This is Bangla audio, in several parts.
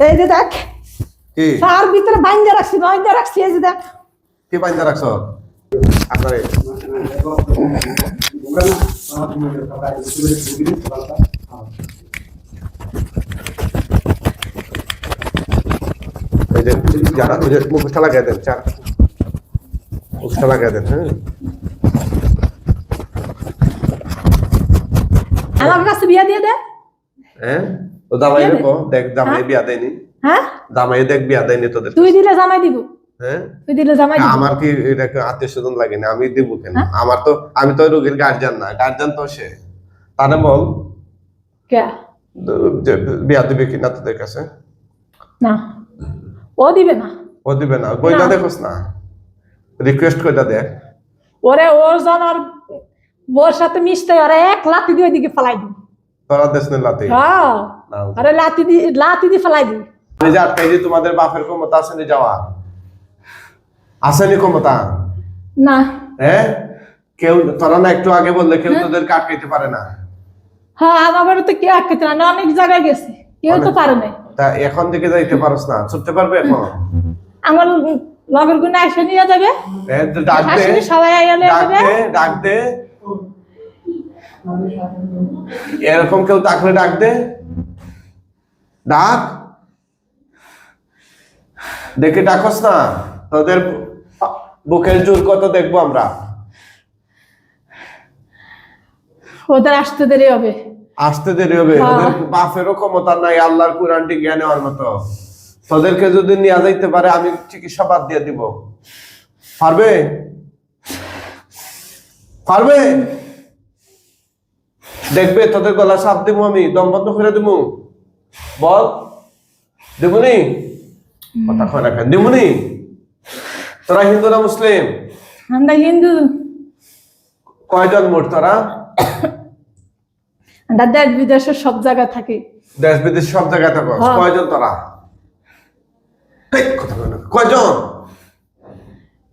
এই যে দেখ কি তার ভিতরে বাইন্দা রাখছি এই যে দেখ কি বাইন্দা রাখছো আপনারে এই যে যারা ওই যে মুখটা লাগিয়ে দেন চার মুখটা লাগিয়ে দেন হ্যাঁ আমার কাছে বিয়া দিয়ে দে হ্যাঁ ও দামাই রেখো দেখ দামাই বিয়া দেয়নি হ্যাঁ দামাই দেখ বিয়া দেয়নি তোদের তুই দিলে জামাই দিব হ্যাঁ তুই দিলে জামাই দিব আমার কি এটা আত্মীয় স্বজন লাগে না আমি দিব কেন আমার তো আমি তো রোগীর গার্জিয়ান না গার্জিয়ান তো সে তাহলে বল কে বিয়া দিবে কিনা তোদের কাছে না ও দিবে না ও দিবে না কইটা দেখোস না রিকোয়েস্ট কইটা দেখ ওরে ওর জানার ওর সাথে মিশতে ওরে এক লাথি দিয়ে ওইদিকে ফেলাই দিই তোরা দেশ নে লাতে হ্যাঁ আরে লাথি দিয়ে ফেলাই দিই এই যে আটকাই যে তোমাদের বাপের ক্ষমতা আছে নি যাওয়া আসেনি ক্ষমতা না হ্যাঁ কেউ তোরা না একটু আগে বললে কেউ তোদের আটকাইতে পারে না হ্যাঁ আমার তো কে আটকাতে না অনেক জায়গায় গেছে কেউ তো পারে না তা এখন থেকে যাইতে পারোস না ছুটতে পারবে এখন আমার লগের গুণে এসে নিয়ে যাবে ডাক দে আসলে সবাই আইলে যাবে ডাক দে এরকম কেউ থাকলে ডাক দে ডাক দেখে ডাকস না তোদের বুকের জোর কত দেখবো আমরা ওদের আসতে দেরি হবে আসতে দেরি হবে ওদের বাপেরও ক্ষমতা নাই আল্লাহর কোরআনটি জ্ঞানে হওয়ার মতো তোদেরকে যদি নিয়ে যাইতে পারে আমি চিকিৎসা বাদ দিয়ে দিব পারবে পারবে দেখবে তোদের গলা সাপ দিব আমি দম বন্ধ করে দিব বল দেবুনি কথা কয় না কেন দেবুনি তোরা হিন্দু না মুসলিম আমরা হিন্দু কয়জন মোট তোরা আমরা দেশ বিদেশের সব জায়গায় থাকি দেশ বিদেশ সব জায়গায় থাকো কয়জন তোরা কথা কয় না কয়জন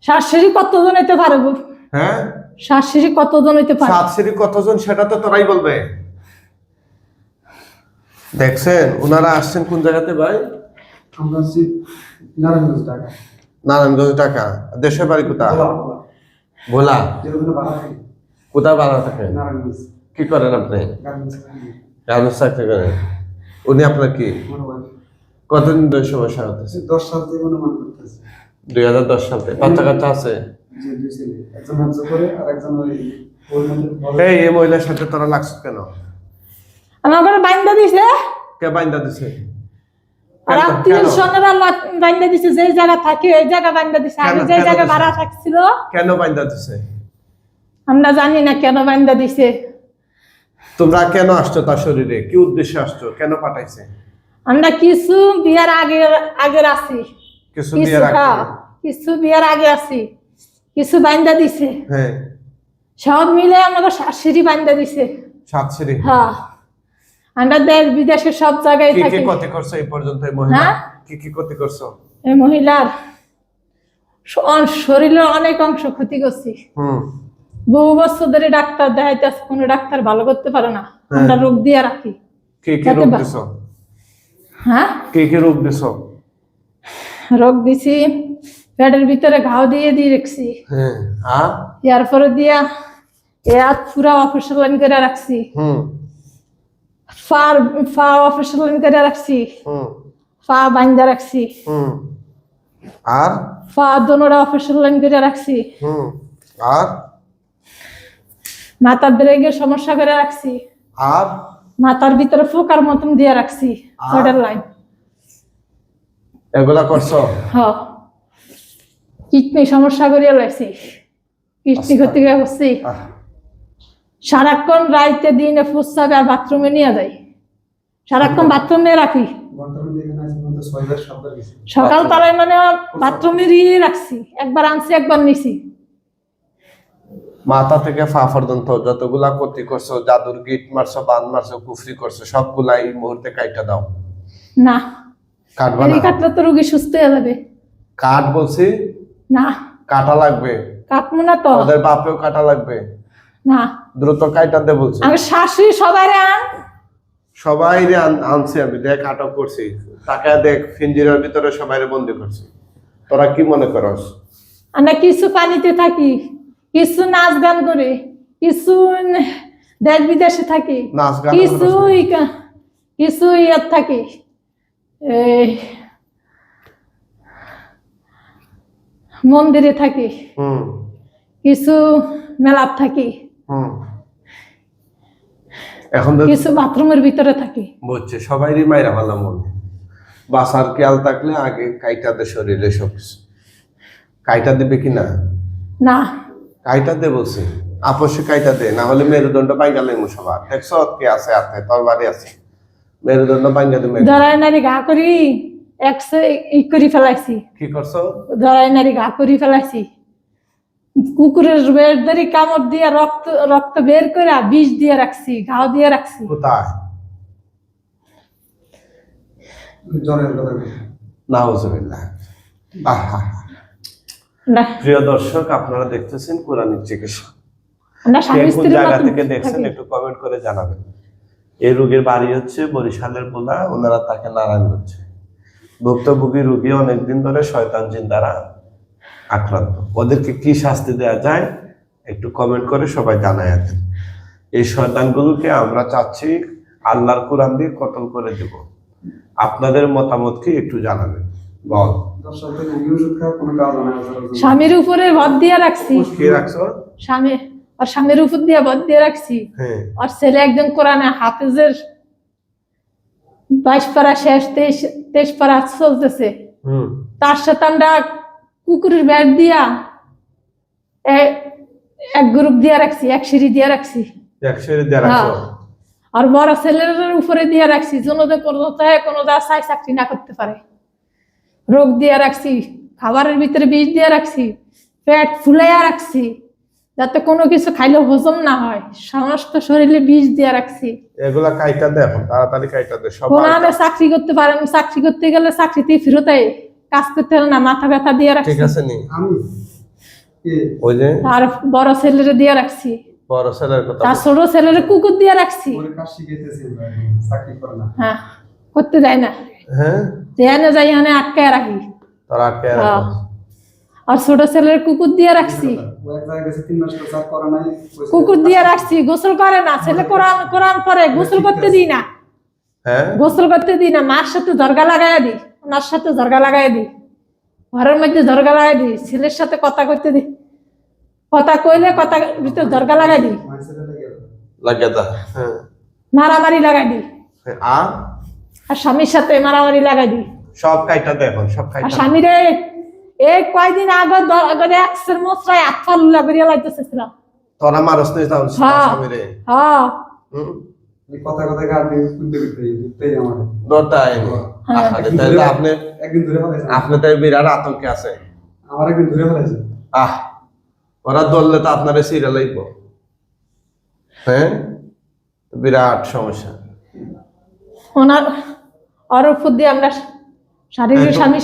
শাশুড়ি কতজন হইতে পারবো হ্যাঁ শাশুড়ি কতজন হইতে পারে সাত সিঁড়ি কতজন সেটা তো তোরাই বলবে দেখছেন ওনারা আসছেন কোন জায়গাতে ভাই আমরা আছি নারায়ণগঞ্জ ঢাকা নারায়ণগঞ্জ টাকা দেশের বাড়ি কোথা ভোলা যেগুলো ভাড়া থাকে কোথায় ভাড়া থাকেন নারায়ণগঞ্জ কি করেন আপনি গার্মেন্টস গার্মেন্টস চাকরি করেন উনি আপনার কি কতদিন ধরে সমস্যা হতেছে 10 সাল থেকে অনুমান করতেছে 2010 সাল থেকে বাচ্চা কাচ্চা আছে যে দুই ছেলে একজন হজ করে আর একজন ওই এই মহিলার সাথে তোরা লাগছিস কেন আমার ঘরে বাইন্দা দিছে কে বাইন্দা দিছে আর আত্মীয় স্বজনেরা বাইন্দা দিছে যে জায়গা থাকে ওই জায়গা বাইন্দা দিছে আমি যে জায়গা ভাড়া থাকছিল কেন বাইন্দা দিছে আমরা জানি না কেন বাইন্দা দিছে তোমরা কেন আসছো তার শরীরে কি উদ্দেশ্যে আসছো কেন পাঠাইছে আমরা কিছু বিয়ার আগে আছি কিছু বিয়ের আগে কিছু বিয়ার আগে আছি কিছু বাইন্দা দিছে হ্যাঁ সব মিলে আমাকে শাশুড়ি বাইন্দা দিছে সাত সিঁড়ি হ্যাঁ আমরা দেশ বিদেশের সব জায়গায় কি কি থাকি ক্ষতি করছো এই পর্যন্ত এই মহিলা হ্যাঁ? কি কি ক্ষতি করছো এই মহিলার শরীরের অনেক অংশ ক্ষতি করছি বহু বছর ধরে ডাক্তার দেখাইতেছে কোনো ডাক্তার ভালো করতে পারে না আমরা রোগ দিয়ে রাখি কি কি রোগ দিছো হ্যাঁ কি কি রোগ দিছো রোগ দিছি পেটের ভিতরে ঘাও দিয়ে রাখছি হ্যাঁ আর এরপরে দিয়া পুরা অপারেশন লাইন করে রাখছি পা অপারেশন লাইন করে রাখছি পা বাইন্দা রাখছি আর পা দোনোটা অপারেশন লাইন করে রাখছি আর মাথার ব্রেকের সমস্যা করে রাখছি আর মাথার ভিতরে ফোকার মতন দিয়ে রাখছি সোডার লাইন এগুলা করছো হ্যাঁ কিডনি সমস্যা করিয়া লাইছি কিডনি ক্ষতি করছি সারাক্ষণ রাইতে দিনে ফুসছাবে আর বাথরুমে নিয়ে যাই সারাক্ষণ বাথরুমে রাখি সকাল তলায় মানে বাথরুমে রাখছি একবার আনছি একবার নিছি মাথা থেকে পা পর্যন্ত যতগুলা ক্ষতি করছো জাদুর গিট মারছো বান মারছো কুফরি করছো সবগুলা এই মুহূর্তে কাইটা দাও না কাটবা এই না কাটলে তো রোগী সুস্থ হয়ে যাবে কাট বলছি না কাটা লাগবে কাটবো না তো ওদের বাপেও কাটা লাগবে না দ্রুত কাইটা দে বলছি আমি শাশুড়ি সবাই আন সবাই আনছি আমি, দেখ আটক করছি, টাকা দেখ ফিঞ্জিরের ভিতরে সবাই বন্দি করছি। তোরা কি মনে করস? আমরা কিছু পানিতে থাকি, কিছু নাচ গান করে, কিছু দেশ বিদেশে থাকি, নাচ গান কিছু কিছু ইয়াত থাকি, এই মন্দিরে থাকি, কিছু মেলাত থাকি, এখন কিছু বাথরুমের ভিতরে থাকি। বুঝছে, সবাইরই মাইরা ভালো মন। বাসার খেয়াল থাকলে আগে কাইটা দে শরীরে সব কিছু। কাইটা দেবে কিনা? না, কাইটা দে বলছি, আপসে কাইটা দে, না হলে মেরুদণ্ড বাইঙ্গা লেমু সবার। দেখছ কে আছে হাতে, তোর বাড়ি আছে, মেরুদণ্ড বাইঙ্গা দেবে। ধরাই নারী ঘা করি ই করে ফেলাইছি। কি করছো? ধরাই নারী ঘা করি ফেলাইছি, কুকুরের বের ধরে কামড় দিয়ে রক্ত রক্ত বের করে বিষ দিয়ে রাখছি, ঘাও দিয়ে রাখছি। কোথায়? জ্বরের কথা নাউজুবিল্লাহ। আহা, না, প্রিয় দর্শক, আপনারা দেখতেছেন কোরআনিক চিকিৎসা। আমরা কে স্বামী কোন স্ত্রীর জায়গা মতন থেকে দেখছেন থাকি। একটু কমেন্ট করে জানাবেন। এই রোগীর বাড়ি হচ্ছে বরিশালের বোলা, ওনারা তাকে নারায়ণগঞ্জে। ভুক্তভোগী রোগী অনেকদিন ধরে শয়তান জিন দ্বারা আক্রান্ত। ওদেরকে কি শাস্তি দেওয়া যায় একটু কমেন্ট করে সবাই জানায় দেন। এই শয়তানগুলোকে আমরা চাচ্ছি আল্লাহর কোরআন দিয়ে কতল করে দেব। আপনাদের মতামত কি একটু জানাবেন। বল। স্বামীর উপরে ভর দিয়ে রাখছি। কি রাখছো? স্বামী আর স্বামীর উপর দিয়ে ভর দিয়ে রাখছি। হ্যাঁ, আর ছেলে একজন কোরআনে হাফেজের 22 পারা শেষ, 23 পারা চলতেছে। তার সাথে আমরা কুকুরের ব্যাট দিয়া এক গ্রুপ দিয়ে রাখছি, এক সিঁড়ি দিয়ে রাখছি। একসাথে দিয়ে রাখছো? আর বড় ছেলের উপরে দিয়ে রাখছি, যেন কোনো চাই চাকরি না করতে পারে। রোগ দিয়ে রাখছি, খাবারের ভিতরে বিষ দিয়ে রাখছি, পেট ফুলাইয়া রাখছি, যাতে কোনো কিছু খাইলে হজম না হয়, সমস্ত শরীরে বিষ দিয়ে রাখছি। এগুলা কাইটা দে, এখন তাড়াতাড়ি কাইটা দে। সব কোরআনে চাকরি করতে পারেন, চাকরি করতে গেলে চাকরিতেই ফেরত আয়, কাজ করতে হলে না, মাথা ব্যথা দিয়ে রাখছি। ঠিক আছে নি? আমি ওই যে আর বড় ছেলের দিয়ে রাখছি, বড় ছেলের কথা তার ছোট ছেলের কুকুর দিয়ে রাখছি। ওর কাজ শিখাইতেছি, চাকরি করে না। হ্যাঁ, করতে যায় না, হ্যাঁ, যেখানে যাই এখানে আটকায় রাখি। তোরা আটকে রাখো। আর ছোট ছেলের কুকুর দিয়ে রাখছি, ও এক জায়গায় গেছে 3 মাস কাজ করে নাই, কুকুর দিয়ে রাখছি। গোসল করে না, ছেলে কোরআন কোরআন পড়ে, গোসল করতে দিই না, হ্যাঁ, গোসল করতে দিই না। মার সাথে জর্গা লাগাইয়া দিই, ওনার সাথে জর্গা লাগাই দিই, ঘরের মধ্যে জর্গা লাগাই দিই। ছেলের সাথে কথা কইতে দিই, কথা কইলে কথা ভিতরে জর্গা লাগাই দিই, লাগে দা। হ্যাঁ, মারামারি লাগাই দিই। আর আর স্বামীর সাথে মারামারি লাগাই দিই। সব কাইটা দে, এখন সব আর কাইটা। স্বামীরে এই কয়দিন আগে একশের মশলায় আত্মা লুলা করিয়া লাইতেছিলাম। তোরা মারস নেই তাও হ্যাঁ। স্বামীরে? হ্যাঁ, কথা কথা গাড়ি কুদতে কুদতে আমার দরটা আইনি। হ্যাঁ। তাহলে আপনি একদিন ধরে ফেলাইছে, আপনি তাই বিরাট আতঙ্কে আছে। আমার একদিন ধরে ফেলাইছে। ওরা ধরলে তো আপনারে সিরা লাগব। হ্যাঁ, বিরাট সমস্যা। ওনার ওর উপর দিয়ে আমরা শারীরিক স্বামী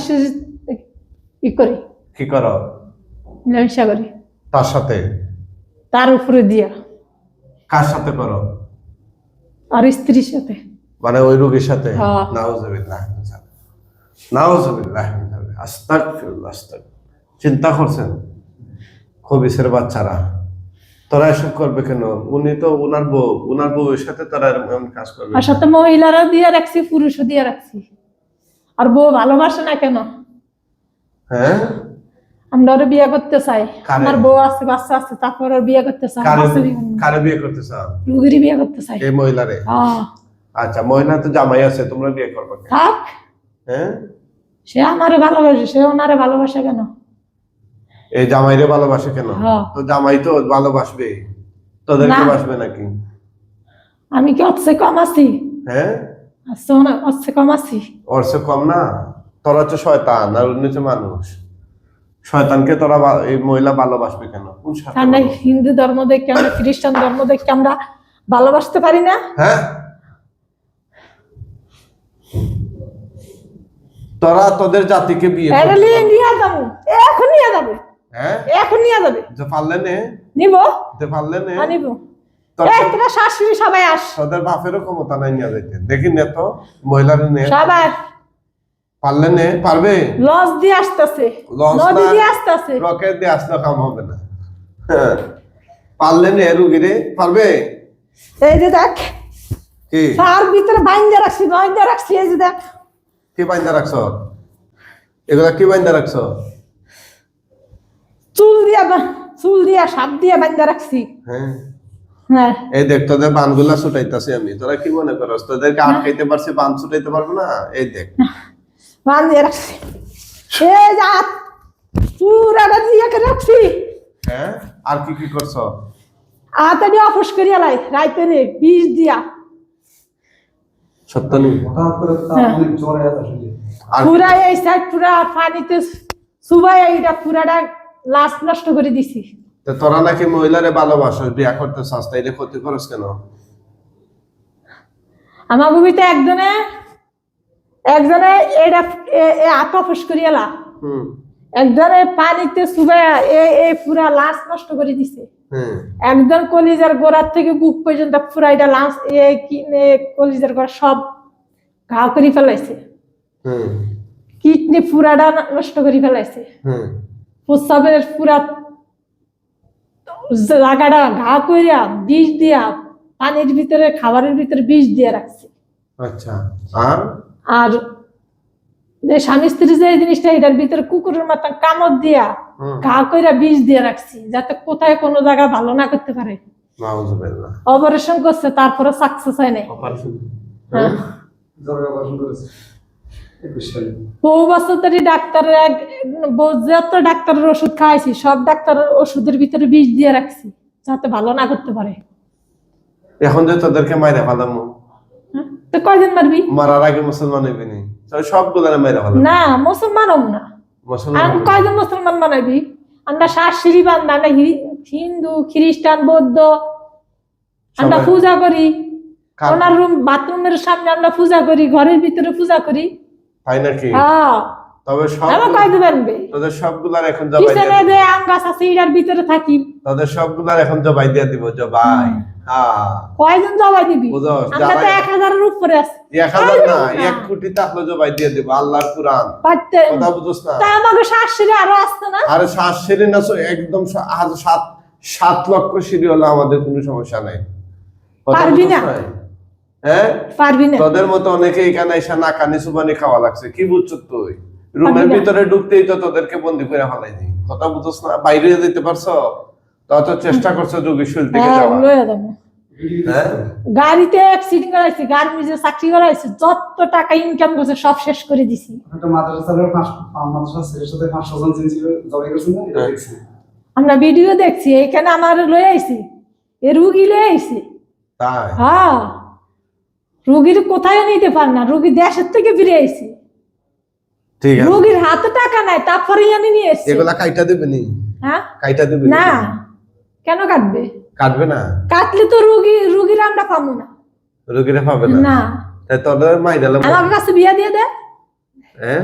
ই করি, কি করো মিলামিশা করি তার সাথে? তার উপরে দিয়া। কার সাথে করো? আর স্ত্রীর সাথে। মানে ওই রোগীর সাথে? হ্যাঁ। নাউজুবিল্লাহ, নাউজুবিল্লাহ, আস্তাগফিরুল্লাহ, চিন্তা করছেন খবিসের বাচ্চারা? তোরা এসব করবে কেন? উনি তো ওনার বউয়ের সাথে তারা এমন কাজ করবে। আর সাথে মহিলারাও দিয়ে রাখছি, পুরুষও দিয়ে রাখছি। আর বউ ভালোবাসে না কেন? হ্যাঁ, আমরা ওরা বিয়ে করতে চাই। কারে? আমার বউ আছে, বাচ্চা আছে, তারপর ওর বিয়ে করতে চাই। কারে বিয়ে করতে চাও? রুগীরই বিয়ে করতে চাই। এই মহিলারে? হ্যাঁ। আচ্ছা, মহিলা তো জামাই আছে, তোমরা বিয়ে করবে কেন? থাক, হ্যাঁ, সে আমারে ভালোবাসে, সে ওনারে ভালোবাসে কেন? এই জামাইরে ভালোবাসে কেন? হ্যাঁ। তো জামাই তো ভালোবাসবে, তোদেরকে না। বাসবে নাকি? আমি কি অচ্ছে কম আছি? হ্যাঁ, অচ্ছে কম আছি? ওর চেয়ে কম না। তোরা হচ্ছে শয়তান আর উনি হচ্ছে মানুষ। শয়তানকে তোরা এই মহিলা ভালোবাসবে কেন? কোন স্বার্থে আমরা ভালোবাসবে? হিন্দু ধর্ম দেখে, আমরা খ্রিস্টান ধর্ম দেখে আমরা ভালোবাসতে পারি না? হ্যাঁ, তোরা তোদের জাতিকে বিয়ে করতে নিয়ে পারবি? নিয়ে যাবো, এখন নিয়ে যাবে, হ্যাঁ, এখন নিয়ে যাবে। যে পারলে নে, নিব, যে পারলে নে। নিব। তোরা শাশুড়ি সবাই আস, তোদের বাপেরও ক্ষমতা নাই নিয়ে যাইতে, দেখি নে তো মহিলার নে, সবাই পারলে নে, পারবে? লস দিয়ে আসতেছে, লস নদী না, দিয়ে আসতেছে। রকেট দিয়ে আসলে কাম হবে না। হ্যাঁ, পারলে নে রুগীরে, পারবে? এই যে দেখ, কি তার ভিতরে বাইন্দা রাখছি, এই যে দেখ। কি বাইন্দা রাখছ? এগুলা কি বাইন্দা রাখছ? চুল দিয়া সাপ দিয়ে বাইন্দা রাখছি। হ্যাঁ, হ্যাঁ, এই দেখ তোদের বানগুলা ছুটাইতাছি আমি, তোরা কি মনে করস তোদেরকে আটকাইতে পারছি, বান ছুটাইতে পারবো না? এই দেখ বান দিয়ে রাখছি, এই যা পুরাটা দিয়ে রাখছি। হ্যাঁ, আর কি কি করছ? আতানি অফস করিয়া লাই রাইতে রে বিষ দিয়া। সত্য নেই? হঠাৎ করে তার অনেক জ্বর হয়ে যাচ্ছে শরীরে। আর পুরা এই সাইড পুরা পানিতে সুবাই এইটা পুরাটা লাশ নষ্ট করে দিছি। তো তোরা নাকি মহিলারে ভালোবাসো, বিয়া করতে চাস, তাইলে ক্ষতি করস কেন? আমার ভূমিতে একজনে এটা হাত অফস করিয়া লা, হুম একজনে পানিতে সুবাই এই পুরা লাশ নষ্ট করে দিছে। হুম একজন কলিজার গোড়ার থেকে বুক পর্যন্ত পুরা এটা লাশ কলিজার গোড়া সব ঘা করে ফেলাইছে, হুম কিডনি পুরাটা নষ্ট করে ফেলাইছে, হুম প্রস্রাবের পুরা জায়গাটা ঘা করিয়া বিষ দিয়া পানির ভিতরে খাবারের ভিতরে বিষ দিয়ে রাখছে। আচ্ছা, আর আর যে স্বামী স্ত্রী যে জিনিসটা এটার ভিতরে কুকুরের মতন কামড় দিয়া হুম ঘা কইরা বিষ দিয়ে রাখছি, যাতে কোথায় কোনো জায়গা ভালো না করতে পারে। নাউজুবিল্লাহ। অপারেশন করছে, তারপরে সাকসেস হয় নাই। অপারেশন? হ্যাঁ, জ্বরের অপারেশন করেছে 21 সালে। বহু বছর ধরে ডাক্তারের যত ডাক্তারের ওষুধ খাইছি, সব ডাক্তারের ওষুধের ভিতরে বিষ দিয়ে রাখছি, যাতে ভালো না করতে পারে। এখন যে তোদেরকে মাইরা ফেলামো, হ্যাঁ? তো কয়দিন মারবি? মারার আগে মুসলমান হইবি নি? সবগুলা মাইরা ফেলাম। না, মুসলমান হম না। মুসলমান আর কয়জন মুসলমান বানাবি? আমরা শাশুড়ি বান্ধা, আমরা হিন্দু, খ্রিস্টান, বৌদ্ধ, আমরা সবাই- পূজা করি। কার- ওনার রুম বাথরুমের সামনে আমরা পূজা করি, ঘরের ভিতরে পূজা করি। তাই নাকি? হ্যাঁ, তবে আমার কয়দিন বানবে? তোদের সবগুলার এখন জবাই দিয়ে পিছনে দিব। যে আম গাছ আছে এটার ভিতরে থাকি। তোদের সবগুলার এখন জবাই দিয়ে দিব, জবাই। হ্যাঁ, কয়জন জবাই দিবি? বুঝোস, আমরা তো জ্বালাই- 1000-এর উপরে আছি। 1000 না, 1 কোটি টাকলো জবাই দিয়ে দিব, আল্লাহর কুরআন। পারতে কথা বুঝোস না? তা আমাকে শাশুড়ি আরো আসতো না। আরে 7 সিঁড়ি না, একদম 7 লক্ষ সিঁড়ি হলো আমাদের কোনো সমস্যা নাই। কথা পারবি বুঝোস না? নাই? হ্যাঁ, পারবি না। তোদের মতো অনেকে এখানে এসে নাকানি সুবানি খাওয়া লাগছে, কি বুঝছো তুই? রুমের পারবি না। ভিতরে ঢুকতেই তো তোদেরকে বন্দি করে ফেলাইনি। কথা বুঝোস না? বাইরে যেতে পারছো? তত চেষ্টা করছো যোগীর শরীর থেকে হ্যাঁ, যাওয়া। লইয়া যাবো। হ্যাঁ, গাড়িতে অ্যাক্সিডেন্ট করাইছি, গাড়ি নিজে চাকরি করাইছি, যত টাকা ইনকাম করছে সব শেষ করে দিছি। একটা মাদ্রাসা চালার মাদ্রাসা ছেলের সাথে 500 জন জিন ছিল, জবাই করছেন না? এটা দেখছি। আমরা ভিডিও দেখছি, এখানে আমার লয়ে আইছি, এ রুগী লয়ে আইছি। তাই? হ্যাঁ, রুগীর কোথায় নিতে পার না, রুগী দেশের থেকে ফিরে আইছি। ঠিক আছে, রুগীর হাতে টাকা নাই, তারপরে আমি নিয়ে এসছি। এগুলা কাইটা দেবে নি? হ্যাঁ, কাইটা দেবে না, কেন কাটবে? কাটবে না? কাটলে তো রুগীর আমরা পাবো না। রোগীরা পাবে না? না, তাই তোদের মাইরালে আমার কাছে বিয়া দিয়ে দে। হ্যাঁ,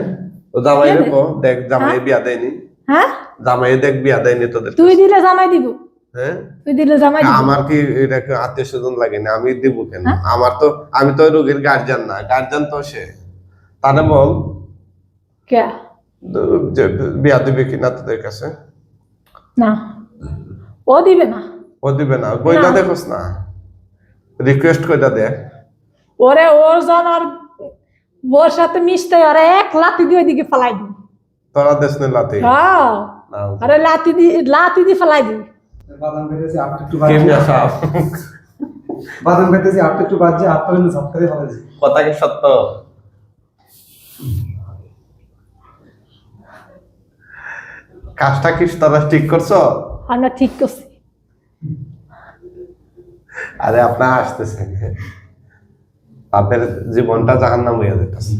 ও জামাই দিয়ে দে। রেখো, দেখ জামাই হ্যাঁ? বিয়া দেয়নি, হ্যাঁ, জামাই দেখ বিয়া দেয়নি তোদের। তুই দিলে জামাই দিব, হ্যাঁ, তুই দিলে জামাই দিব। আমার কি এটা আত্মীয় স্বজন লাগে না? আমি দিব কেন? হ্যাঁ? আমি তো রোগীর গার্জিয়ান না, গার্জিয়ান তো সে। তাহলে বল কে? যে বিয়া দিবে কিনা তোদের কাছে? না, ও দিবে না। ও দিবে না? কইটা না। দেখোস না, রিকোয়েস্ট কইটা দেখ। ওরে ওর জন আর ওর সাথে মিশতে ওরা এক লাথি দিয়ে ওইদিকে ফেলাই দিই। তোরা দেশ নে লাতে হ্যাঁ, আরে লাথি দিয়ে ফেলাই দিই। বাদাম পেতেছি, আটটা একটু কেমনে বাজছে। সাপ? বাদাম পেতেছি, আটটা একটু বাজছে, আটটা কিন্তু ঝটকারে ফেলেছি। কথা কি সত্য? কাজটা কি তোরা ঠিক করছো? আমরা ঠিক করছি। আরে আপনার আসতেছে, তাদের জীবনটা জাহান্নাম হয়ে যেতেছে।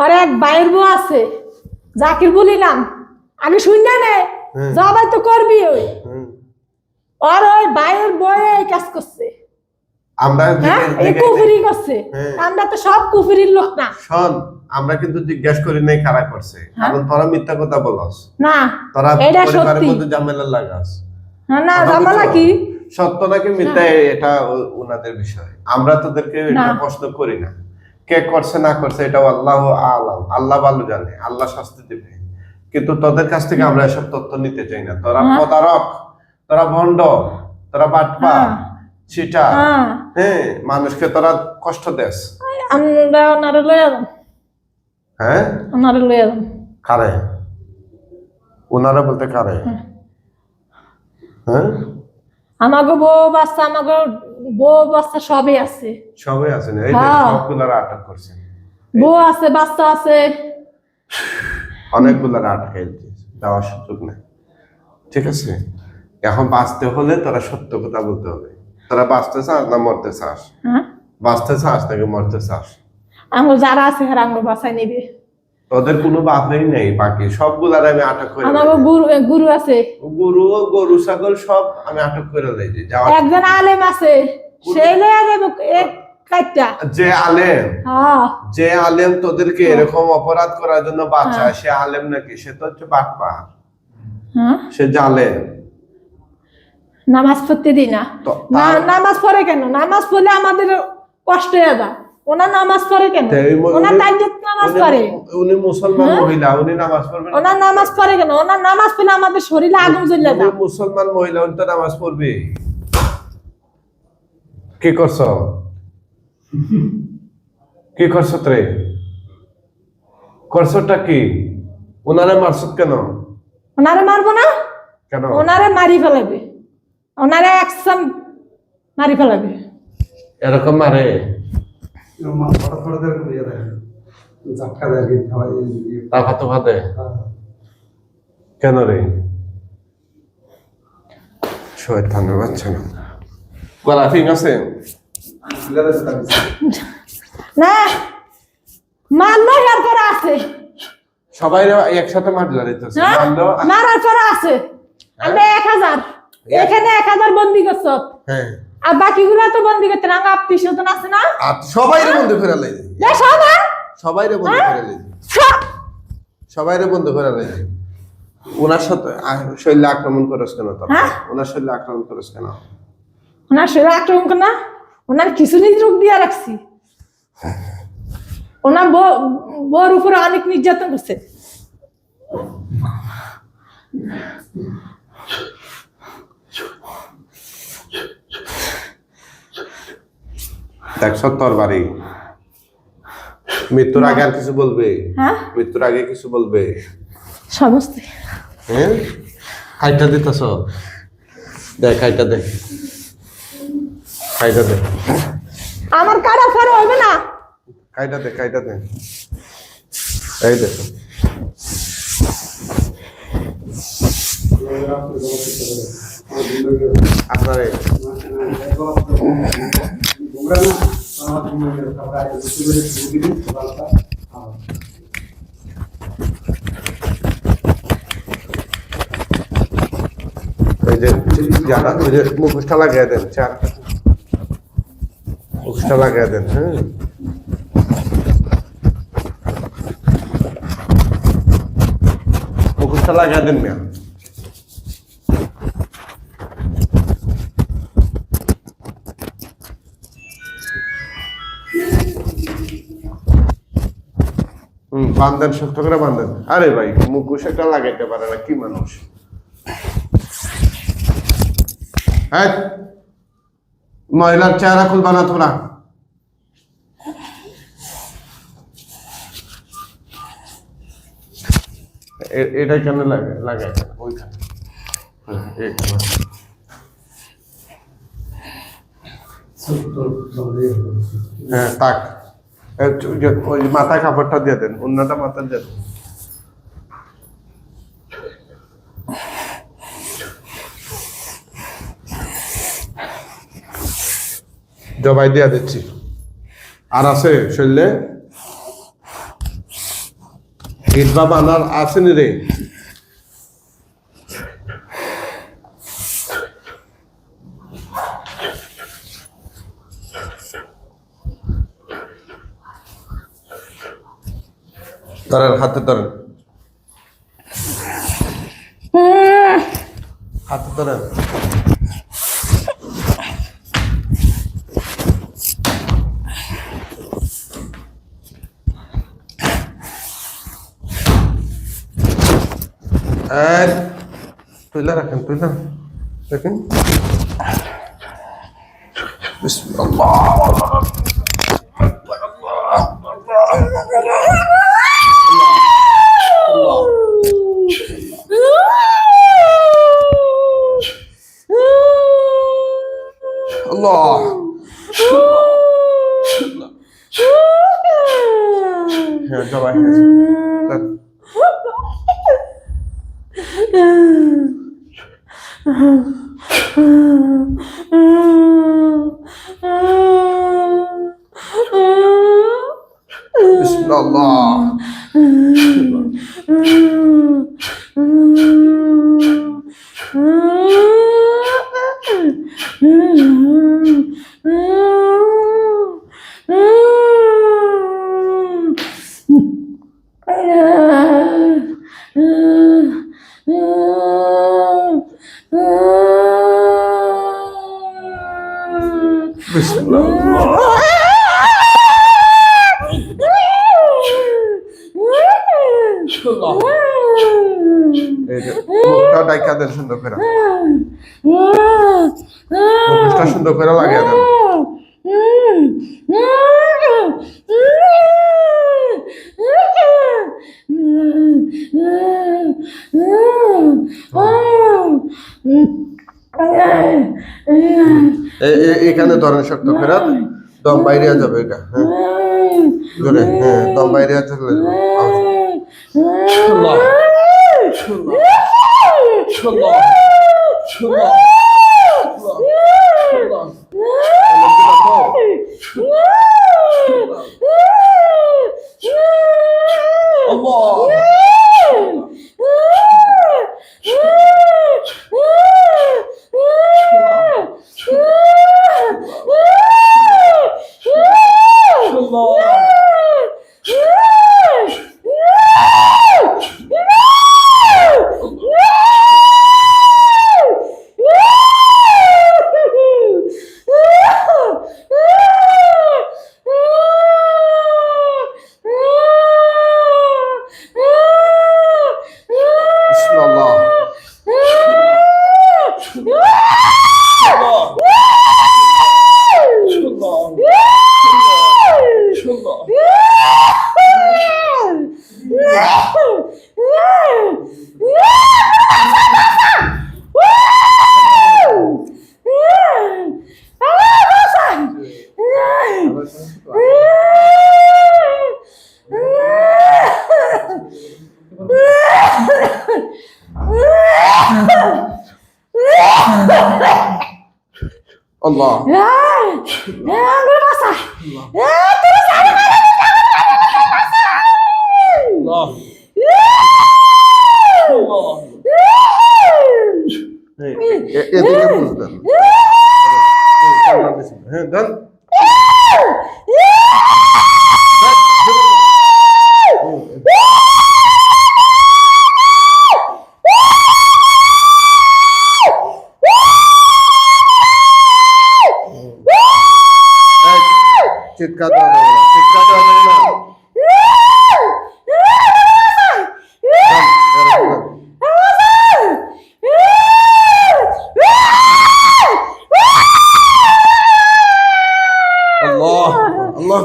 আর এক বাইরের বউ আছে, জাকির বলিলাম আগে শুননা নে, হুম। জবাই তো করবি ওই। হুম। আর ওই বাইরের বয়ে এই কাজ করছে। আমরা হ্যাঁ, এই কুফরি করছে। হ্যাঁ। আমরা তো সব কুফরির লোক না। শোন, আমরা কিন্তু জিজ্ঞেস করি নাই খারাপ করছে, কারণ তোরা মিথ্যা কথা বলস, না, তোরা এটা পরিবারের সত্যি। মধ্যে ঝামেলা লাগাস। না, কথা জামালা বুঝছো? কি? সত্য নাকি মিথ্যা এটা ওনাদের বিষয়, আমরা তোদেরকে এটা প্রশ্ন করি না। কে করছে না করছে এটা আল্লাহ আলাম, আল্লাহ ভালো জানে, আল্লাহ শাস্তি দেবে। কিন্তু তোদের কাছ থেকে আমরা এসব তথ্য নিতে চাই না। তোরা প্রতারক, তোরা ভণ্ড, তোরা বাটপার, চিটার, হ্যাঁ, মানুষকে তোরা কষ্ট দেস। আমরা ওনারে লয়ে যাম। হ্যাঁ, ওনারে লয়ে যাম। কারে? ওনারা বলতে কারে? হ্যাঁ, আমাগো বউ বাচ্চা সবই আছে। সবাই আছেন, এই যে সবগুলার আটক করছেন। বউ আছে, বাচ্চা আছে, অনেকগুলার আটকাই দেওয়ার সুযোগ নেই। ঠিক আছে, এখন বাঁচতে হলে তোরা সত্য কথা বলতে হবে। তোরা বাঁচতে চাস না মরতে চাস? বাঁচতে চাস নাকি মরতে চাস? আমার যারা আছে হ্যাঁ আমার বাসায় নিবে। তোদের কোনো বাপই নেই, বাকি সবগুলার আমি আটক করে। আমার গুরু আছে, গরু ছাগল সব আমি আটক করে লইছি। একজন আলেম আছে, সেই লইয়া যাবে এক কাইটা। যে আলেম তোদেরকে এরকম অপরাধ করার জন্য বাঁচায়, সে আলেম নাকি? সে তো হচ্ছে বাটপা, সে জালেম। নামাজ পড়তে দিই না। নামাজ পড়ে কেন? নামাজ পড়লে আমাদের কষ্ট হয়ে যায়। ওনার নামাজ পড়ে কেন? ওনার তাজ্জুদ নামাজ পড়ে। উনি মুসলমান মহিলা, উনি নামাজ পড়বেন? ওনার নামাজ পড়ে কেন? ওনার নামাজ পড়লে আমাদের শরীরে আগুন জ্বলে যায়। মুসলমান মহিলা, উনি তো নামাজ পড়বে। কি করছো? কি করছো রে? করছোটা কি? ওনারে মারছো কেন? ওনারে মারবো না কেন? ওনারে মারি ফেলাবে, ওনারে একদম মারি ফেলাবে। এরকম মারে? কেন রে? শয়তানের বাচ্চা না। গলা ঠিক আছে না? মারলো এর পরে আছে, সবাই একসাথে মারলো দিতেছে। মারার পরে আছে। আমরা 1000 এখানে 1000 বন্দি করছ। হ্যাঁ, আর বাকিগুলা তো বন্দি করতে না, আত্মীয় স্বজন আছে না? সবাইরে বন্ধ করে লাইছে। সবাইরে বন্ধ করে লাইছে। সবাইরে বন্ধ করে লাইছে। ওনার সাথে শৈলে আক্রমণ করিস কেন? ওনার শৈলে আক্রমণ করিস কেন? ওনার শৈলে আক্রমণ কর না, ওনার কিছু রোগ দিয়ে রাখছি। ওনার বউর উপরে অনেক নির্যাতন করছে। দেখছ তোর বাড়ি, মৃত্যুর আগে আর কিছু বলবে? মৃত্যুর আগে কিছু বলবে? সমস্ত হ্যাঁ, খাইটা দিতেছ? দেখ খাইটা দে, খাইটা দে। আমার কাটা ফেরো হবে না। খাইটা দে, খাইটা দে। এই দেখো আপনারে যারা ওই যে মুখোশটা লাগিয়ে দেন, মুখোশটা লাগিয়ে দেন। হ্যাঁ, মুখোশটা লাগিয়ে দেন মিয়া। বান্ধেন, শক্ত করে বান্ধেন। আরে ভাই, মুখোশ একটা লাগাইতে পারে না, কি মানুষ? হ্যাঁ, মহিলার চেহারা খুলবা না তোমরা। এটা কেন লাগাই? ওইখানে হ্যাঁ, তাক ওই মাথায় কাপড়টা দিয়ে দেন, অন্যটা মাথা দিয়ে দেন। জবাই দিয়া দিচ্ছি। আর আছে শরীরে ইট বা বানার আসেনি রে? ধরেন, হাতে ধরেন, হাতে ধরেন। তুইলা রাখেন, তুইলা দেখেন। আল্লাহ হ্যাঁ জবাই হয়েছে। বিসমিল্লাহ। বিসমিল্লাহ। এই যে মুখটা ডাইকা দেন সুন্দর করে, মুখটা সুন্দর করে লাগিয়ে দেন। এখানে ধরেন শক্ত করে, দম বাইরে যাবে এটা। হ্যাঁ জোরে, হ্যাঁ দম বাইরে চলে যাবে। Allah. এদিকে বুঝলেন, হ্যাঁ দেন। চিৎকার দেওয়া যাবে না, চিৎকার দেওয়া যাবে না। আল্লাহ আল্লাহ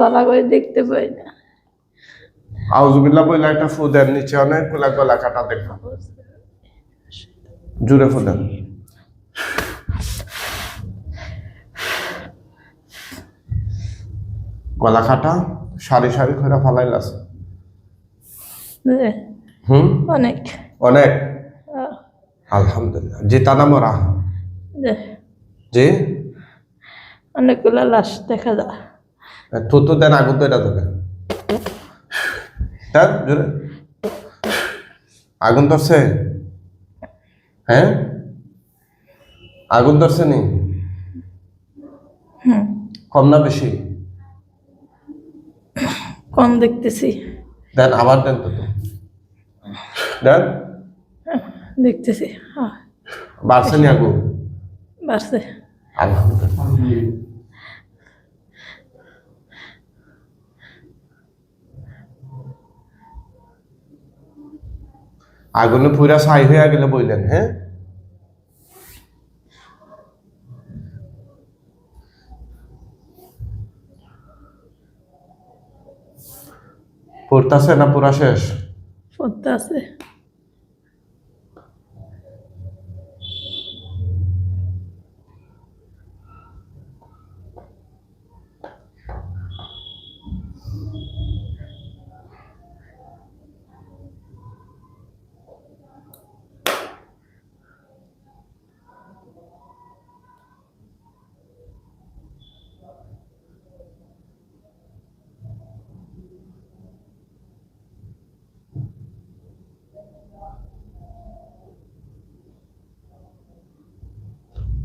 বাবা করে দেখতে পাই না। আউযুবিল্লাহ বলে একটা ফু দেন, নিচে অনেকগুলা গলা কাটা দেখো, জুড়ে ফু দেন। গলা কাটা সারি সারি করে ফালাইলাস। অনেক অনেক আলহামদুলিল্লাহ। জিতা না মরা? জি অনেকগুলা লাশ দেখা যায়। থুতু দেন, আগুন তো এটা দেবে। জোরে আগুন ধরছে? হ্যাঁ আগুন ধরছে নি? কম না বেশি? কম দেখতেছি। দেন আবার দেন তো দেন। দেখতেছি বাড়ছে নি আগুন? বাড়ছে। আলহামদুলিল্লাহ। আগুনে পুরা ছাই হয়ে গেলে বললেন, হ্যাঁ? পড়তাছে না পুরা শেষ? পড়তে আছে।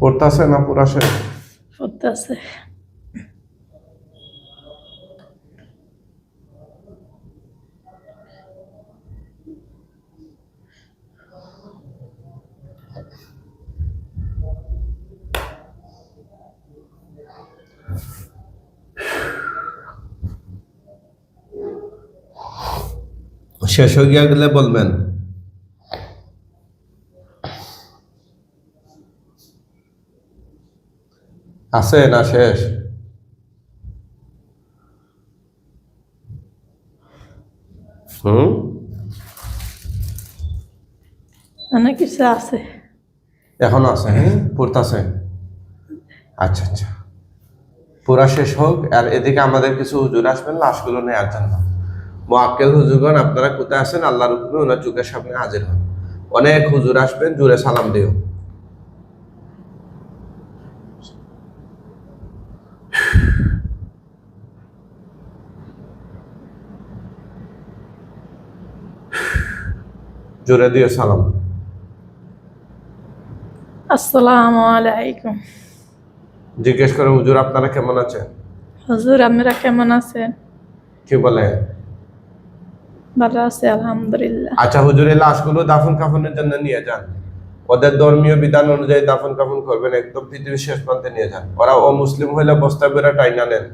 পড়তাছে না পুরা শেষ? পড়তে আছে। শেষ হয়ে গিয়া গেলে বলবেন। আছে না শেষ? অনেক কিছু আছে। এখনো আছে, হ্যাঁ? পড়তাছে। আচ্ছা আচ্ছা, পুরা শেষ হোক। আর এদিকে আমাদের কিছু হুজুর আসবেন লাশগুলো নেওয়ার জন্য। মুআক্কেল হুজুরগণ আপনারা কোথায় আছেন? আল্লাহর হুকুমে ওনার চোখের সামনে হাজির হন। অনেক হুজুর আসবেন, জোরে সালাম দিও। জোরে দিও সালাম। আসসালামু আলাইকুম। জিজ্ঞেস করে হুজুর আপনারা কেমন আছেন? হুজুর আপনারা কেমন আছেন? কি বলে? ভালো আছে আলহামদুলিল্লাহ। আচ্ছা হুজুর, এই লাশগুলো দাফন কাফনের জন্য নিয়ে যান। ওদের ধর্মীয় বিধান অনুযায়ী দাফন কাফন করবেন, একদম পৃথিবীর শেষ প্রান্তে নিয়ে যান। ওরা অমুসলিম হইলে বস্তা বেড়া টাইনা নেন,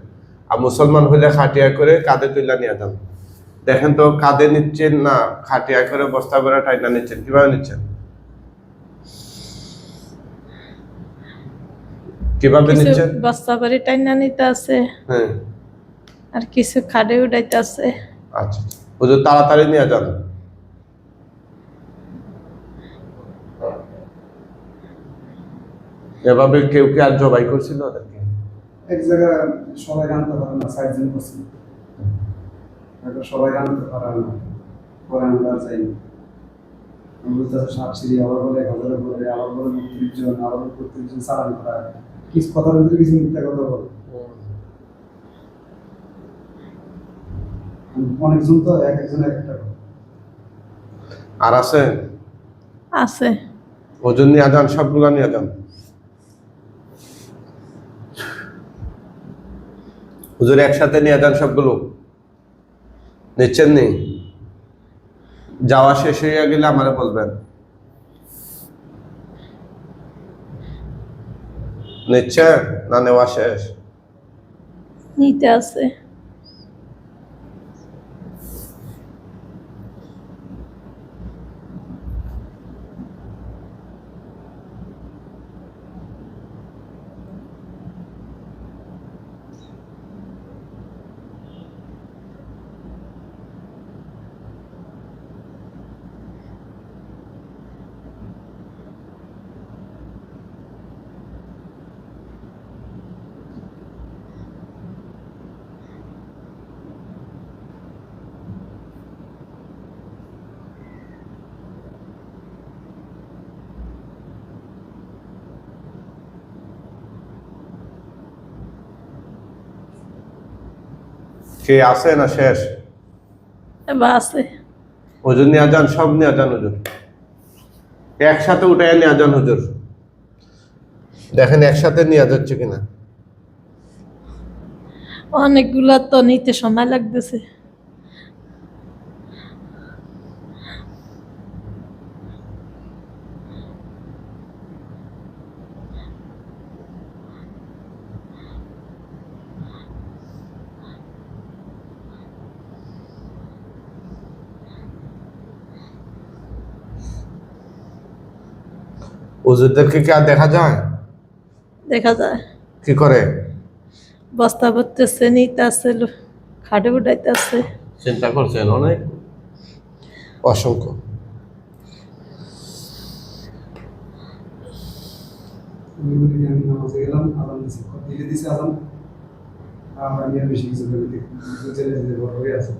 আর মুসলমান হইলে খাটিয়া করে কাঁধে তুইলা নিয়ে যান। দেখেন তো কাঁধে নিচ্ছেন না খাটিয়া করে বস্তা বেড়া টাইনা নিচ্ছেন? কিভাবে নিচ্ছেন? কিভাবে কিছু নিচ্ছেন? বস্তা বাড়ি টাইনা নিতে আছে, হ্যাঁ। আর কিছু খাড়ে উঠাইতে আছে। আচ্ছা হুজুর, তাড়াতাড়ি নিয়ে যান। এভাবে কেউ কি আর জবাই করছিল ওদেরকে? এক জায়গায় সবাই আনতে পারে না, 60 জন করছে। সবাই আনতে পারে না, পরে আমরা যাই। বলতেছে 7 সিঁড়ি, আবার বলে 1000 বলে, আবার বলে 30 জন, আবার 30 জন চালান করা। কিছু কথার ভিতরে কিছু মিথ্যা কথা বলে। অনেকজন তো এক একজনের একটা কথা। আর আছে? আছে। ওজন নিয়ে যান, সবগুলো নিয়ে যান। হুজুর একসাথে নিয়ে যান সবগুলো। নিচ্ছেন নি? যাওয়া শেষ হয়ে গেলে আমারে বলবেন। নিচ্ছেন না নেওয়া শেষ? নিতে আছে। কে আছে না শেষ? এবার আছে। হুজুর নিয়ে যান, সব নিয়ে যান হুজুর। একসাথে উঠে নিয়ে যান হুজুর। দেখেন একসাথে নিয়ে যাচ্ছে কিনা। অনেকগুলা তো নিতে সময় লাগতেছে। হুজুরদেরকে কি আর দেখা যায়? দেখা যায় কি করে? বস্তা ভরতেছে, নিতেছে, খাটে উঠাইতেছে। চিন্তা করছেন অনেক? অসংখ্য। আমি বলি যে আমি নামাজে গেলাম, আজান দিছি, দিকে দিছে আজান, আর আমি আর বেশি কিছু করে দেখি, চলে যেতে বড় হয়ে আছে।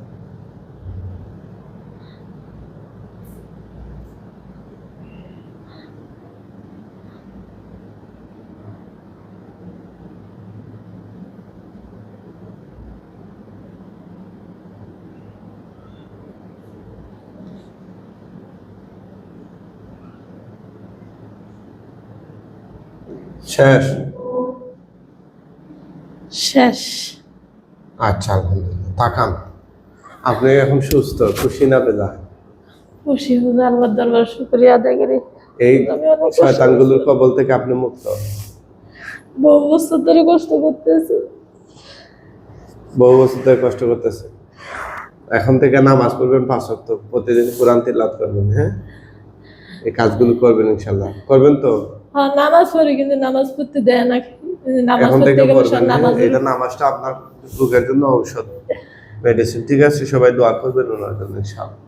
শেষ? শেষ। আচ্ছা, আলহামদুলিল্লাহ। তাকান, আপনি এখন সুস্থ, খুশি না বেজার? খুশি হুজুর, আল্লাহর দরবার শুকরিয়া আদায় করি। এই আমি অনেক কষ্ট শয়তানগুলোর কবল থেকে আপনি মুক্ত। বহু বছর ধরে কষ্ট করতেছি। বহু বছর ধরে কষ্ট করতেছে। এখন থেকে নামাজ পড়বেন 5 ওয়াক্ত, প্রতিদিন কোরআন তিলাওয়াত করবেন। হ্যাঁ, এই কাজগুলো করবেন ইনশাআল্লাহ। করবেন তো? হ্যাঁ, নামাজ পড়ি, কিন্তু নামাজ পড়তে দেয় না। নামাজ এখন পড়তে থেকে গেলে পড়বেন। নামাজ এটা নামাজটা আপনার রোগের জন্য ঔষধ, মেডিসিন। ঠিক আছে, সবাই দোয়া করবেন ওনার জন্য ইনশাআল্লাহ।